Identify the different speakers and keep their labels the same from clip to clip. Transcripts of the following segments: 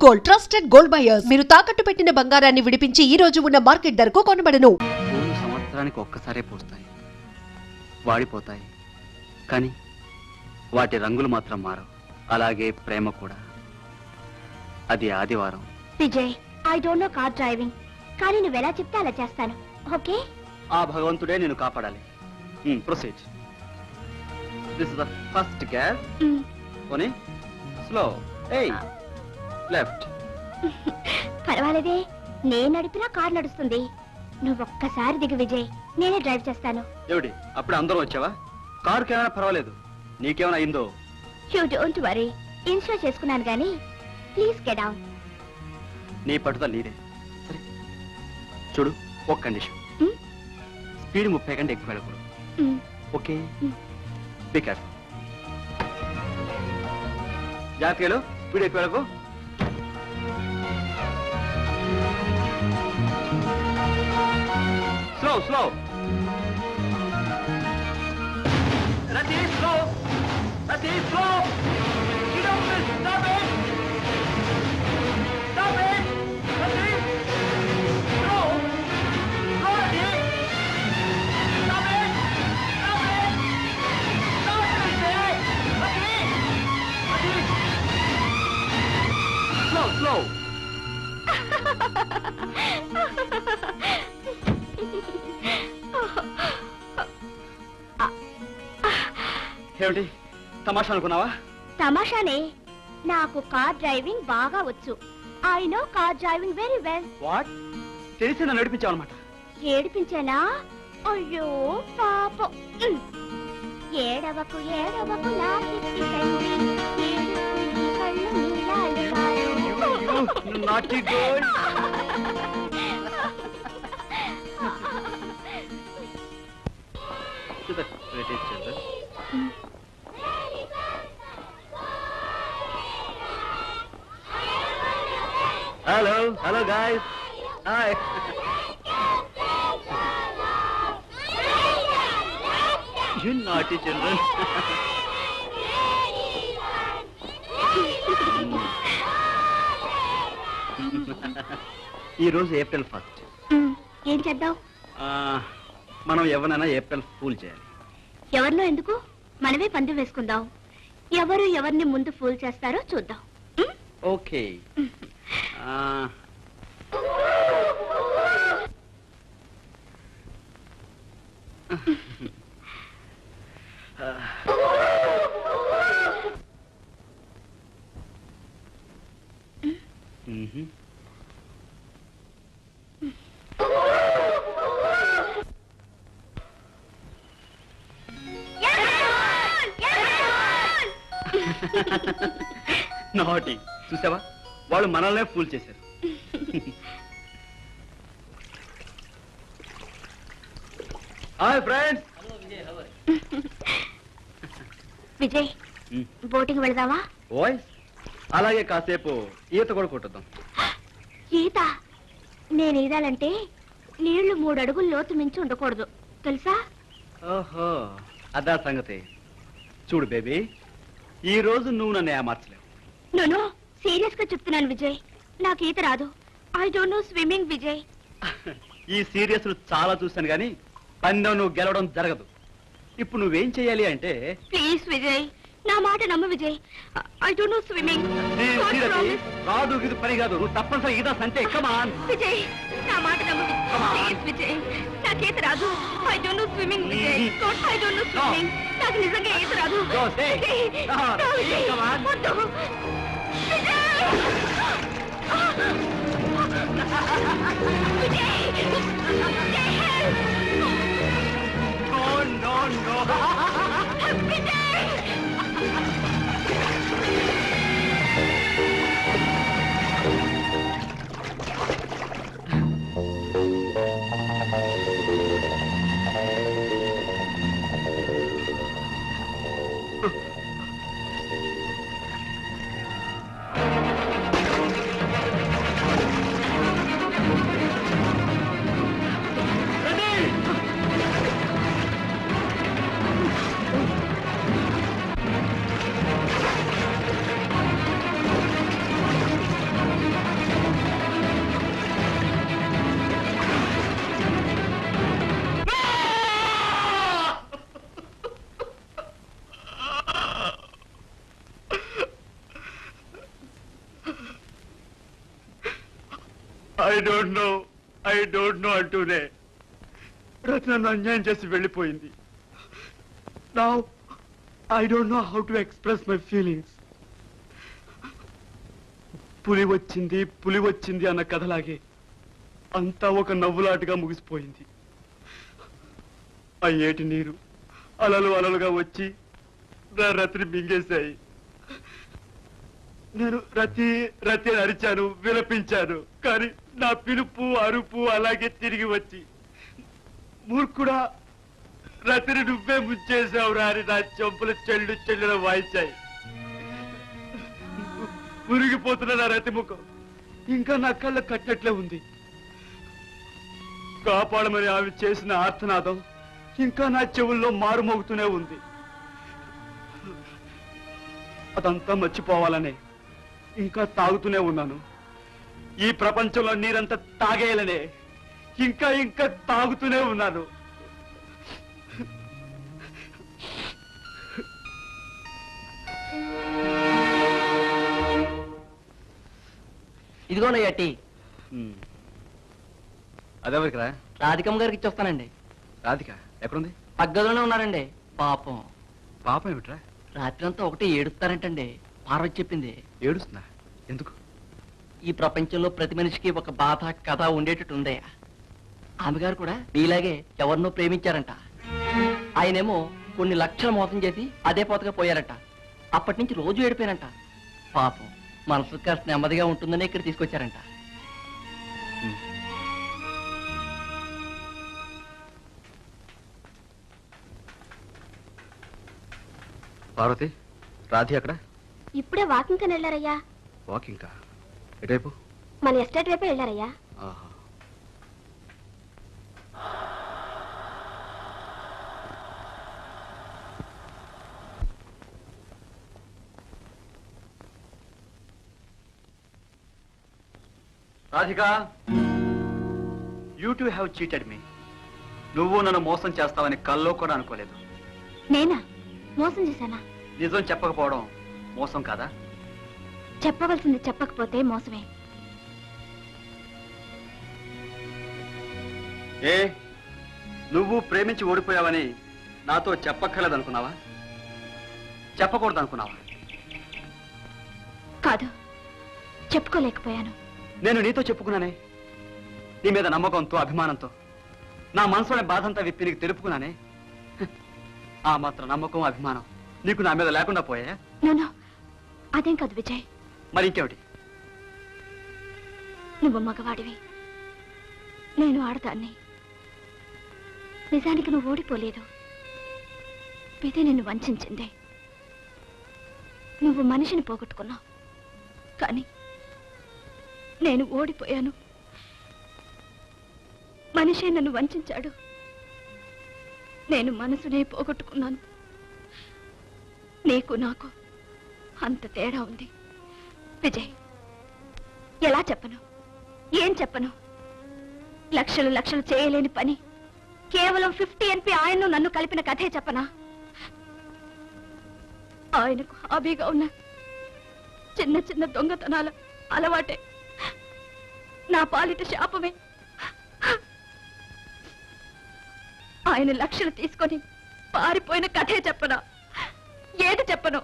Speaker 1: Gold, trusted gold buyers. మీరు తాకట్టు పెట్టిన బంగారాన్ని విడిపించి ఈ రోజు ఉన్న మార్కెట్ ధరకు కొనబడను.
Speaker 2: పూలు సంవత్సరానికి ఒక్కసారే పూస్తాయి, వాడిపోతాయి, కానీ వాటి రంగులు మాత్రం మారవు. అలాగే ప్రేమ కూడా. అది ఆదివారం.
Speaker 3: Vijay, I don't know car driving, కానీ నువ్వు ఎలా చెప్తే అలా చేస్తాను. ఓకే?
Speaker 2: ఆ భగవంతుడే నేను కాపాడాలి. Proceed. This is the first gear. పోనీ స్లో. ఏయ్, లెఫ్ట్.
Speaker 3: పర్వాలేదే, నేను నడిపినా కార్ నడుస్తుంది. నువ్వు ఒక్కసారి దిగు విజయ్, నేనే డ్రైవ్ చేస్తాను.
Speaker 2: ఏమిటి అప్పుడు అందరం వచ్చావా? కారుకి ఏమైనా పర్వాలేదు, నీకేమైనా అయిందో?
Speaker 3: యూ డోంట్ వరీ, ఇన్షూర్ చేసుకున్నాను కానీ ప్లీజ్ గెట్ డౌన్.
Speaker 2: నీ పట్టుదల నీదే. సరే చూడు, ఒక కండిషన్. స్పీడ్ 30 కంటే ఎక్కువ వెళ్ళకూడదు. ఓకే? Be careful. జాగ్రత్తగా, స్పీడ్ ఎక్కువ వెళ్ళకు. Slow slow. రతి స్లో. రతి slow. Stop it! Stop it! Rati! Slow! Slow, Rati! Stop it! Stop it! Stop it, Rati! Rati! Slow, slow! ఏమిటి తమాషా అనుకున్నావా?
Speaker 3: తమాషానే, నాకు కార్ డ్రైవింగ్ బాగా వచ్చు. I know car driving very well.
Speaker 2: What? తెలిసి నన్ను నడిపించావు అనమాట.
Speaker 3: ఏడిపించానా? అయ్యో పాపం. ఏడవకు ఏడవకు నా చిట్టి తండ్రి, ఏడుపు నీ కళ్ళు నీలాలు car.
Speaker 2: Naughty girl. To the pretty children. Hello, hello guys. Hi. You naughty children. ఈ రోజు ఏప్రిల్ 1st.
Speaker 3: ఏం చేద్దాం?
Speaker 2: మనం ఎవరైనా ఏప్రిల్ ఫూల్ చేయాలి.
Speaker 3: ఎవరినో ఎందుకు, మనమే పందెం వేసుకుందాం. ఎవరు ఎవరిని ముందు ఫూల్ చేస్తారో చూద్దాం.
Speaker 2: ఓకే. నాటి చూసావా, వాళ్ళు మనల్నే ఫూల్ చేశారు. Hi friends.
Speaker 3: విజయ్, బోటింగ్ వెళదావా?
Speaker 2: వాయిస్ అలాగే, కాసేపు ఈత కూడా కొట్టుద్దాం.
Speaker 3: ఈత? నేను ఈదాలంటే నీళ్లు 3 అడుగులు లోతు మించి ఉండకూడదు, తెలుసా?
Speaker 2: ఓహో, అదా సంగతి. చూడు బేబీ, ఈ రోజు నువ్వు నన్ను ఏమార్చలేవు.
Speaker 3: నేను సీరియస్ గా చెప్తున్నాను విజయ్, నాకు ఈత రాదు. I don't know swimming Vijay.
Speaker 2: ఈ సీరియస్ చాలా చూశాను గానీ పందెం నువ్వు గెలవడం జరగదు. ఇప్పుడు నువ్వేం చెయ్యాలి అంటే,
Speaker 3: ప్లీజ్ విజయ్, నా మాట నమ్ము Vijay. I don't know swimming.
Speaker 2: రాదు, ఇది పని కాదు. నువ్వు తప్పనిసరి ఈదా అంటే కమాన్
Speaker 3: విజయ్, నా మాట నమ్ము ప్లీజ్ విజయ్. నాకు ఈత రాదు. I don't know swimming Vijay. I don't know swimming. నాకు నిజంగా ఈత రాదు. వద్దు
Speaker 2: ఐ డోంట్ నో అంటూనే రతి నన్ను అన్యాయం చేసి వెళ్ళిపోయింది. Now I don't know how to express my feelings. పులి వచ్చింది అన్న కథలాగే అంతా ఒక నవ్వులాటగా ముగిసిపోయింది. ఆ ఏటి నీరు అలలుగా వచ్చి నా రతిని మింగేశాయి. నేను రతి అని అరిచాను, విలపించాను. కానీ నా పిలుపు అరుపు అలాగే తిరిగి వచ్చి మూర్ఖుడా రతిని నువ్వే ముంచేశావురా అని నా చెంపులు చెల్లున వాయించాయి. మురిగిపోతున్న నా రతి ముఖం ఇంకా నా కళ్ళ కట్టినట్లే ఉంది. కాపాడమని ఆమె చేసిన ఆర్తనాదం ఇంకా నా చెవుల్లో మారుమోగుతూనే ఉంది. అదంతా మర్చిపోవాలనే ఇంకా తాగుతూనే ఉన్నాను. ఈ ప్రపంచంలో నీరంతా తాగేయాలనే ఇంకా తాగుతూనే ఉన్నాను.
Speaker 4: ఇదిగోనయ్యా టీ.
Speaker 2: అదెవరికిరా?
Speaker 4: రాధికమ్మ గారికి ఇచ్చొస్తానండి.
Speaker 2: రాధిక ఎక్కడుంది?
Speaker 4: పగ్గలోనే ఉన్నారండి. పాపం
Speaker 2: పాపం ఏమిట్రా?
Speaker 4: రాత్రంతా ఒకటి ఏడుస్తారంటండి. పార్వతి చెప్పింది.
Speaker 2: ఏడుస్తున్నా? ఎందుకు?
Speaker 4: ఈ ప్రపంచంలో ప్రతి మనిషికి ఒక బాధ కథ ఉండేటట్టు ఉందయ్యా. ఆమె గారు కూడా మీలాగే ఎవరినో ప్రేమించారంట. ఆయనేమో కొన్ని లక్షలు మోసం చేసి అదే పోతగా పోయారట. అప్పటి నుంచి రోజు ఏడిపోయారంట. పాపం మనసు కాస్త నెమ్మదిగా ఉంటుందని ఇక్కడ తీసుకొచ్చారంట.
Speaker 2: పార్వతి, రాధి అక్కడ?
Speaker 3: ఇప్పుడే వాకింగ్ కని వెళ్ళారయ్యా.
Speaker 2: వాకింగ్ కా? ఎటువైపు?
Speaker 3: మన ఎస్టేట్ వైపే వెళ్ళారయ్యా.
Speaker 2: ఆహా. Radhika, you to have cheated me. నువ్వు నన్ను మోసం చేస్తావని కల్లో కూడా అనుకోలేదు.
Speaker 3: నేనా మోసం చేశానా?
Speaker 2: నిజం చెప్పకపోవడం మోసం కాదా?
Speaker 3: చెప్పవలసింది చెప్పకపోతే మోసమే.
Speaker 2: ఏ, నువ్వు ప్రేమించి ఓడిపోయావని నాతో చెప్పక్కర్లేదనుకున్నావా? చెప్పకూడదనుకున్నావా?
Speaker 3: కాదు, చెప్పుకోలేకపోయాను.
Speaker 2: నేను నీతో చెప్పుకున్నానే. నీ మీద నమ్మకంతో, అభిమానంతో నా మనసులోని బాధంతా విప్పి నీకు తెలుపుకున్నానే. ఆ మాత్రం నమ్మకం, అభిమానం నీకు నా మీద లేకుండా పోయా?
Speaker 3: నో, అదేం కాదు విజయ్.
Speaker 2: మరి ఇంకేమిటి?
Speaker 3: నువ్వు మగవాడివి, నేను ఆడదాన్ని. నిజానికి నువ్వు ఓడిపోలేదు. విధి నిన్ను వంచింది. నువ్వు మనిషిని పోగొట్టుకున్నావు, కానీ నేను ఓడిపోయాను. మనిషే నన్ను వంచాడు. నేను మనసునే పోగొట్టుకున్నాను. నీకు నాకు అంత తేడా ఉంది విజయ్. ఎలా చెప్పను, ఏం చెప్పను? లక్షలు లక్షలు చేయలేని పని కేవలం 50 NP ఆయన్ను నన్ను కలిపిన కథే చెప్పనా? ఆయనకు హాబీగా ఉన్న చిన్న చిన్న దొంగతనాల అలవాటే నా పాలిట శాపమే. ఆయన లక్షలు తీసుకొని పారిపోయిన కథే చెప్పనా? ఏది చెప్పను?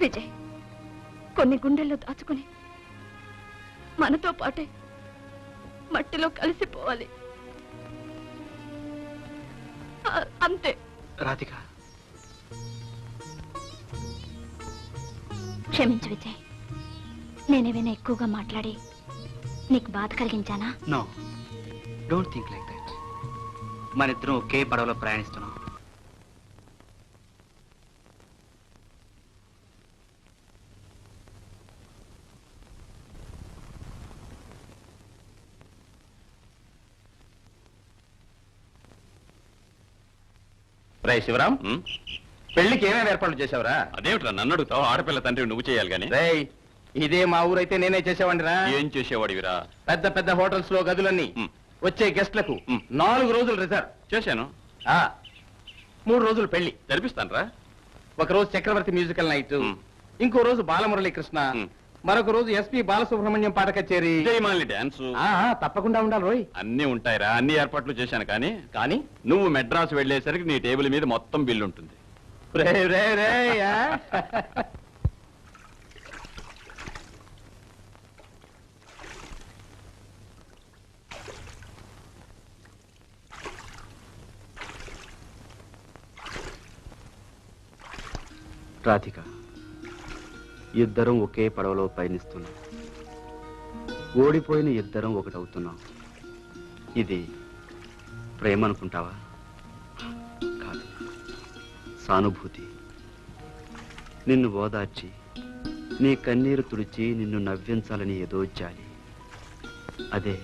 Speaker 3: విజయ్, కొన్ని గుండెల్లో దాచుకుని మనతో పాటే మట్టిలో కలిసిపోవాలి, అంతే.
Speaker 2: రాధిక,
Speaker 3: క్షమించు విజయ్, నేనేమైనా ఎక్కువగా మాట్లాడి నీకు బాధ కలిగించానా?
Speaker 2: No, don't think like that. మన ఇద్దరం ఒకే పడవలో ప్రయాణిస్తున్నాం.
Speaker 5: రే శివరాం, పెళ్లికి ఏమేమి ఏర్పాట్లు చేసావురా?
Speaker 6: అదేమిట్రా నన్ను అడుగుతావు? ఆడపిల్ల తండ్రి నువ్వు చేయాలి గాని.
Speaker 5: రేయ్, ఇదే మా ఊరైతే నేనే చేసేవాడిరా.
Speaker 6: ఏం చేసేవాడివిరా?
Speaker 5: పెద్ద పెద్ద హోటల్స్ లో గదులన్నీ వచ్చే గెస్ట్లకు 4 రోజులు రిజర్వ్
Speaker 6: చేశాను.
Speaker 5: 3 రోజులు పెళ్లి
Speaker 6: జరిపిస్తాను రా.
Speaker 5: ఒక రోజు చక్రవర్తి మ్యూజికల్ నైట్, ఇంకో రోజు బాలమురళీ కృష్ణ, మరొక రోజు ఎస్పి బాలసుబ్రహ్మణ్యం పాట కచేరి.
Speaker 6: జయమాలి డాన్స్
Speaker 5: తప్పకుండా ఉండాలి రోయ్.
Speaker 6: అన్ని ఉంటాయిరా, అన్ని ఏర్పాట్లు చేశాను. కానీ
Speaker 5: కానీ
Speaker 6: నువ్వు మెడ్రాస్ వెళ్ళేసరికి నీ టేబుల్ మీద మొత్తం బిల్లు ఉంటుంది.
Speaker 5: రే రే రే ఆ?
Speaker 2: రాధిక, ఇద్దరం ఒకే పడవలో పయనిస్తున్నాం. ఓడిపోయిన ఇద్దరం ఒకటవుతున్నాం. ఇది ప్రేమ అనుకుంటావా? కాదు, సానుభూతి. నిన్ను ఓదార్చి నీ కన్నీరు తుడిచి నిన్ను నవ్వించాలని ఏదో జాలి. అదే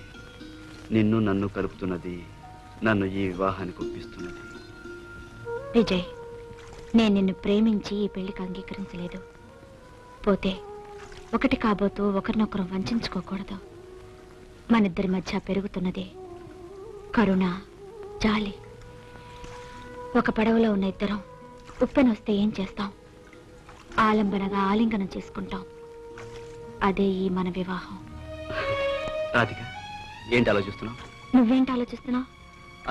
Speaker 2: నిన్ను నన్ను కలుపుతున్నది, నన్ను ఈ వివాహానికి ఒప్పిస్తున్నది.
Speaker 3: విజయ్, నేను నిన్ను ప్రేమించి ఈ పెళ్లికి అంగీకరించలేదు. పోతే ఒకటి కాబోతూ ఒకరినొకరు వంచుకోకూడదు. మనిద్దరి మధ్య పెరుగుతున్నది కరుణ, జాలి. ఒక పడవలో ఉన్న ఇద్దరం ఉప్పెనొస్తే ఏం చేస్తాం? ఆలంబనగా ఆలింగనం చేసుకుంటాం. అదే ఈ మన వివాహం.
Speaker 2: రాధిక, ఏంటి ఆలోచిస్తున్నావు?
Speaker 3: నువ్వేంటి ఆలోచిస్తున్నావు?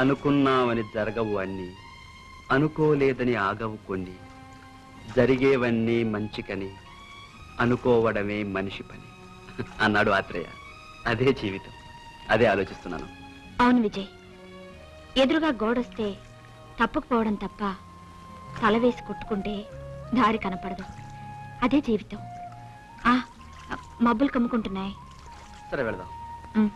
Speaker 2: అనుకున్నావని జరగవు అన్నీ, అనుకోలేదని ఆగవు కొన్ని, జరిగేవన్నీ మంచికని అనుకోవడమే మనిషి పని అన్నాడు ఆత్రేయ. అదే జీవితం, అదే ఆలోచిస్తున్నాను.
Speaker 3: అవును విజయ్, ఎదురుగా గోడొస్తే తప్పుకుపోవడం తప్ప తల వేసి కొట్టుకుంటే దారి కనపడదు. అదే జీవితం. మబ్బులు కమ్ముకుంటున్నాయి.
Speaker 2: సరే, వెళదాం.
Speaker 3: ఉమ్.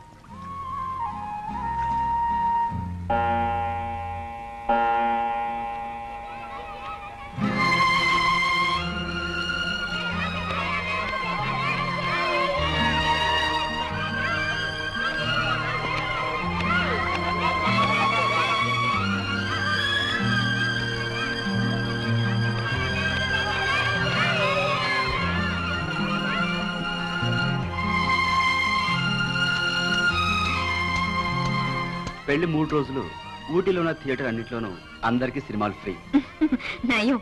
Speaker 2: పెళ్లి 3 రోజులు ఊటీలో ఉన్న థియేటర్ అన్నింటిలోనూ అందరికీ సినిమాలు ఫ్రీ.
Speaker 3: నయం,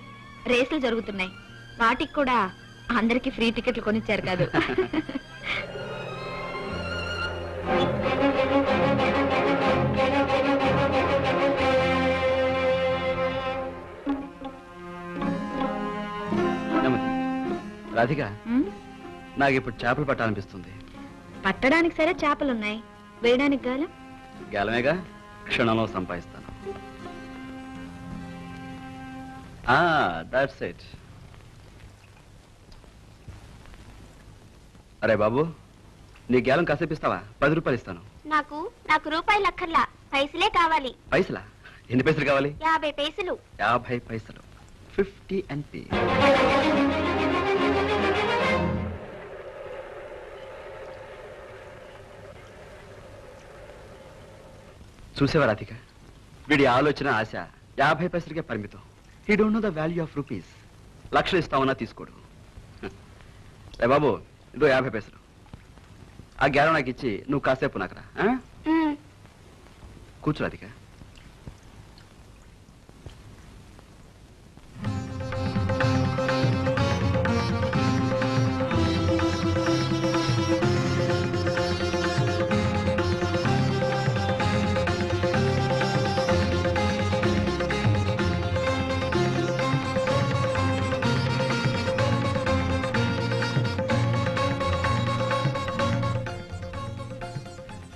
Speaker 3: రేసులు జరుగుతున్నాయి. వాటికి కూడా అందరికి ఫ్రీ టికెట్లు కొనిచ్చారు కాదు.
Speaker 2: నెమ్మది. రాధిక,
Speaker 3: ఉమ్,
Speaker 2: నాకు ఇప్పుడు చేపలు పట్టాలనిపిస్తుంది.
Speaker 3: పట్టడానికి సరే చేపలున్నాయి, వేయడానికి గాలం.
Speaker 2: గేలమేగా, క్షణంలో సంపాదిస్తాను. That's it. అరే బాబు, నీ గేలం కాసేపు ఇస్తావా? 10 రూపాయలు ఇస్తాను.
Speaker 3: నాకు రూపాయలు అక్కర్లా, పైసలే కావాలి.
Speaker 2: పైసలా? ఎన్ని పైసలు కావాలి?
Speaker 3: 50 పైసలు.
Speaker 2: 50 పైసలు. 50 NP. చూసేవా రాధిక, వీడి ఆలోచన, ఆశ 50 పైసలకే పరిమితం. He don't know the value of rupees. లక్షలు ఇస్తామన్నా తీసుకోడు. రే బాబు, ఇదో 50 పైసలు. ఆ గ్యారం నాకు ఇచ్చి నువ్వు కాసేపు నాకరా. కూర్చో రాధిక.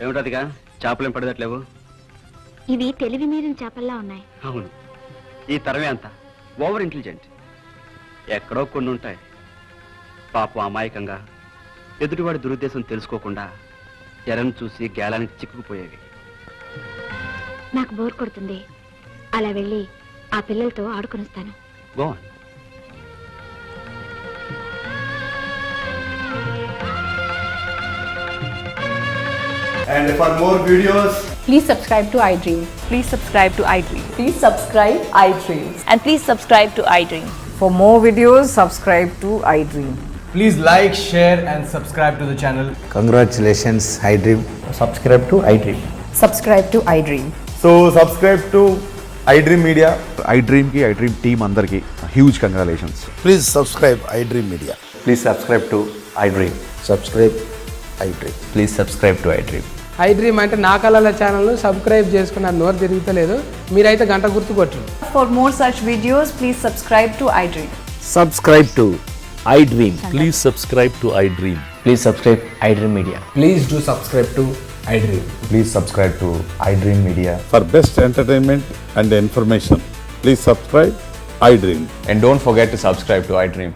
Speaker 2: ఏమిటదిగా, చేపలేం పడదట్లేవు?
Speaker 3: ఇవి తెలివి మీరిన చేపల్లా ఉన్నాయి.
Speaker 2: అవును, ఈ తరమే అంతా ఓవర్ ఇంటెలిజెంట్. ఎక్కడో కొన్ని ఉంటాయి పాపం అమాయకంగా ఎదుటివాడి దురుద్దేశం తెలుసుకోకుండా ఎరను చూసి గేలానికి చిక్కుకుపోయేవి.
Speaker 3: నాకు బోర్ కొడుతుంది. అలా వెళ్ళి ఆ పిల్లలతో ఆడుకొనిస్తాను.
Speaker 2: Go on.
Speaker 7: And for more videos,
Speaker 8: Please subscribe to iDream.
Speaker 9: Please subscribe to iDream.
Speaker 8: Please subscribe iDream.
Speaker 9: And please subscribe to iDream.
Speaker 8: For more videos, subscribe to iDream.
Speaker 7: please like, share and subscribe to the channel.
Speaker 10: Congratulations, iDream. Subscribe to iDream.
Speaker 8: Subscribe to iDream.
Speaker 7: So subscribe to iDream Media.
Speaker 11: iDream ki iDream team andarki huge congratulations.
Speaker 10: Please subscribe iDream Media.
Speaker 11: Please subscribe to
Speaker 10: iDream. Subscribe iDream. Please subscribe to iDream.
Speaker 11: I dream అంటే నా కళల ఛానల్ను subscribe చేసుకున్న నోరు తిరుగుతలేదు, మీరైతే గంట గుర్తు కొట్టండి.
Speaker 8: For more such videos, please subscribe to iDream.
Speaker 10: Subscribe to iDream.
Speaker 12: Please subscribe to iDream.
Speaker 10: Please subscribe iDream Media.
Speaker 11: Please do subscribe to iDream.
Speaker 7: Please subscribe to iDream Media.
Speaker 12: For best entertainment and information, please subscribe iDream.
Speaker 7: And don't forget to subscribe to iDream.